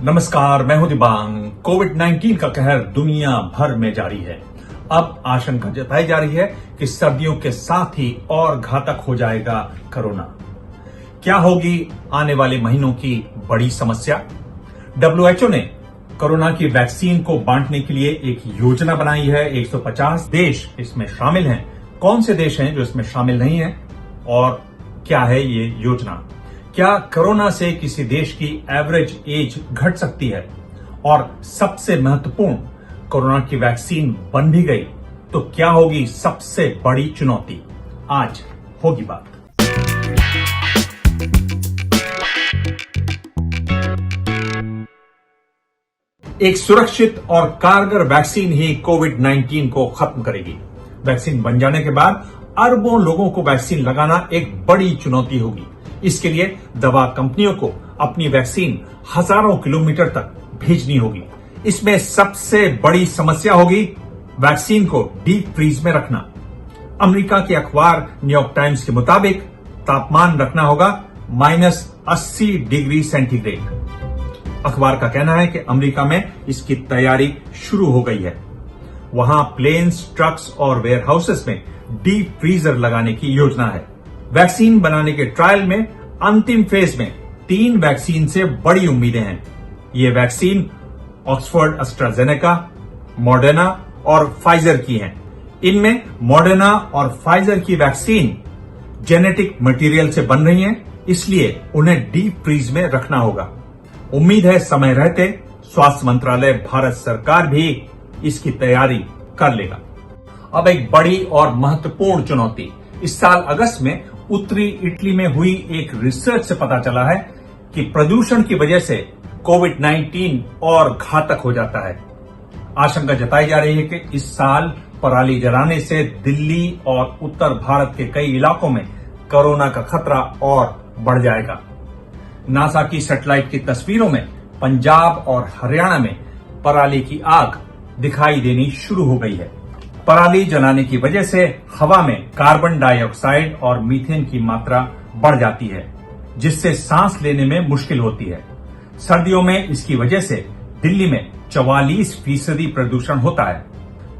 नमस्कार, मैं हूं दिबांग। कोविड-19 का कहर दुनिया भर में जारी है। अब आशंका जताई जा रही है कि सर्दियों के साथ ही और घातक हो जाएगा कोरोना। क्या होगी आने वाले महीनों की बड़ी समस्या? WHO ने कोरोना की वैक्सीन को बांटने के लिए एक योजना बनाई है। 150 देश इसमें शामिल हैं। कौन से देश हैं जो इसमें शामिल नहीं हैं और क्या है ये योजना? क्या कोरोना से किसी देश की एवरेज एज घट सकती है? और सबसे महत्वपूर्ण, कोरोना की वैक्सीन बन भी गई तो क्या होगी सबसे बड़ी चुनौती? आज होगी बात। एक सुरक्षित और कारगर वैक्सीन ही कोविड-19 को खत्म करेगी। वैक्सीन बन जाने के बाद अरबों लोगों को वैक्सीन लगाना एक बड़ी चुनौती होगी। इसके लिए दवा कंपनियों को अपनी वैक्सीन हजारों किलोमीटर तक भेजनी होगी। इसमें सबसे बड़ी समस्या होगी वैक्सीन को डीप फ्रीज में रखना। अमेरिका के अखबार न्यूयॉर्क टाइम्स के मुताबिक तापमान रखना होगा -80 डिग्री सेंटीग्रेड। अखबार का कहना है कि अमेरिका में इसकी तैयारी शुरू हो गई है। वहां प्लेन्स, ट्रक्स और वेयरहाउसेस में डीप फ्रीजर लगाने की योजना है। वैक्सीन बनाने के ट्रायल में अंतिम फेज में 3 वैक्सीन से बड़ी उम्मीदें हैं। ये वैक्सीन ऑक्सफोर्ड एस्ट्राजेनेका, मॉडर्ना और फाइजर की हैं। इनमें मॉडर्ना और फाइजर की वैक्सीन जेनेटिक मटेरियल से बन रही हैं, इसलिए उन्हें डीप फ्रीज में रखना होगा। उम्मीद है समय रहते स्वास्थ्य मंत्रालय, भारत सरकार भी इसकी तैयारी कर लेगा। अब एक बड़ी और महत्वपूर्ण चुनौती। इस साल अगस्त में उत्तरी इटली में हुई एक रिसर्च से पता चला है कि प्रदूषण की वजह से कोविड-19 और घातक हो जाता है। आशंका जताई जा रही है कि इस साल पराली जलाने से दिल्ली और उत्तर भारत के कई इलाकों में कोरोना का खतरा और बढ़ जाएगा। नासा की सैटेलाइट की तस्वीरों में पंजाब और हरियाणा में पराली की आग दिखाई देनी शुरू हो गई है। पराली जलाने की वजह से हवा में कार्बन डाइऑक्साइड और मीथेन की मात्रा बढ़ जाती है, जिससे सांस लेने में मुश्किल होती है। सर्दियों में इसकी वजह से दिल्ली में 44% प्रदूषण होता है।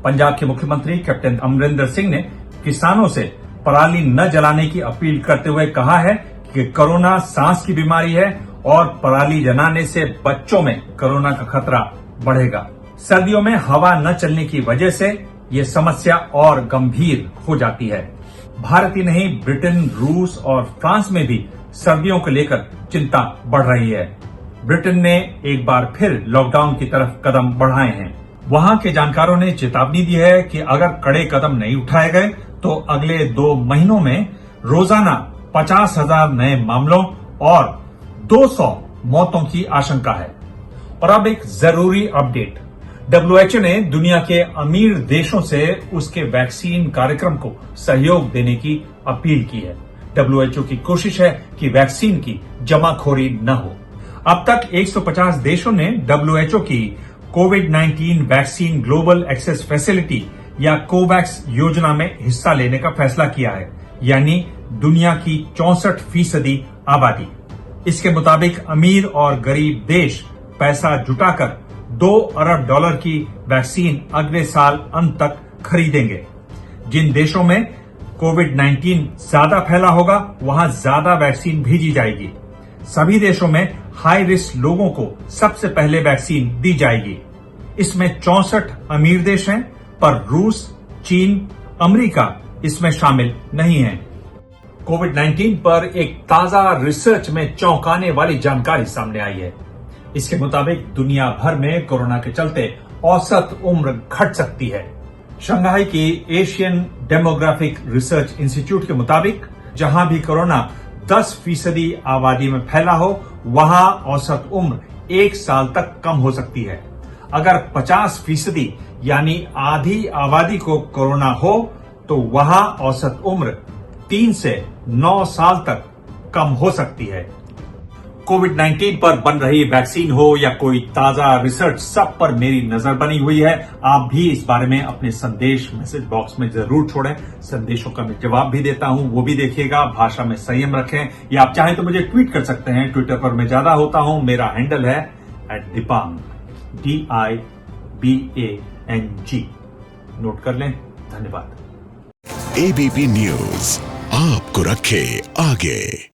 पंजाब के मुख्यमंत्री कैप्टन अमरिंदर सिंह ने किसानों से पराली न जलाने की अपील करते हुए कहा है कि कोरोना सांस की बीमारी है और पराली जलाने से बच्चों में कोरोना का खतरा बढ़ेगा। सर्दियों में हवा न चलने की वजह से ये समस्या और गंभीर हो जाती है। भारत ही नहीं, ब्रिटेन, रूस और फ्रांस में भी सर्दियों को लेकर चिंता बढ़ रही है। ब्रिटेन ने एक बार फिर लॉकडाउन की तरफ कदम बढ़ाए हैं। वहां के जानकारों ने चेतावनी दी है कि अगर कड़े कदम नहीं उठाए गए तो अगले 2 महीनों में रोजाना 50,000 नए मामलों और 200 मौतों की आशंका है। और अब एक जरूरी अपडेट। WHO ने दुनिया के अमीर देशों से उसके वैक्सीन कार्यक्रम को सहयोग देने की अपील की है। WHO की कोशिश है कि वैक्सीन की जमाखोरी न हो। अब तक 150 देशों ने WHO की कोविड-19 वैक्सीन ग्लोबल एक्सेस फैसिलिटी या कोवैक्स योजना में हिस्सा लेने का फैसला किया है, यानी दुनिया की 64% आबादी। इसके मुताबिक अमीर और गरीब देश पैसा जुटाकर $2 अरब की वैक्सीन अगले साल अंत तक खरीदेंगे। जिन देशों में कोविड-19 ज्यादा फैला होगा वहां ज्यादा वैक्सीन भेजी जाएगी। सभी देशों में हाई रिस्क लोगों को सबसे पहले वैक्सीन दी जाएगी। इसमें 64 अमीर देश हैं, पर रूस, चीन, अमेरिका इसमें शामिल नहीं है। कोविड-19 पर एक ताजा रिसर्च में चौंकाने वाली जानकारी सामने आई है। इसके मुताबिक दुनिया भर में कोरोना के चलते औसत उम्र घट सकती है। शंघाई की एशियन डेमोग्राफिक रिसर्च इंस्टीट्यूट के मुताबिक जहां भी कोरोना 10% आबादी में फैला हो, वहां औसत उम्र 1 साल तक कम हो सकती है। अगर 50% यानी आधी आबादी को कोरोना हो तो वहां औसत उम्र 3 से 9 साल तक कम हो सकती है। कोविड-19 पर बन रही वैक्सीन हो या कोई ताजा रिसर्च, सब पर मेरी नजर बनी हुई है। आप भी इस बारे में अपने संदेश मैसेज बॉक्स में जरूर छोड़ें। संदेशों का मैं जवाब भी देता हूं, वो भी देखिएगा। भाषा में संयम रखें, या आप चाहें तो मुझे ट्वीट कर सकते हैं। ट्विटर पर मैं ज्यादा होता हूं, मेरा हैंडल है @dibang DIBANG। नोट कर लें। धन्यवाद। एबीपी न्यूज आपको रखे आगे।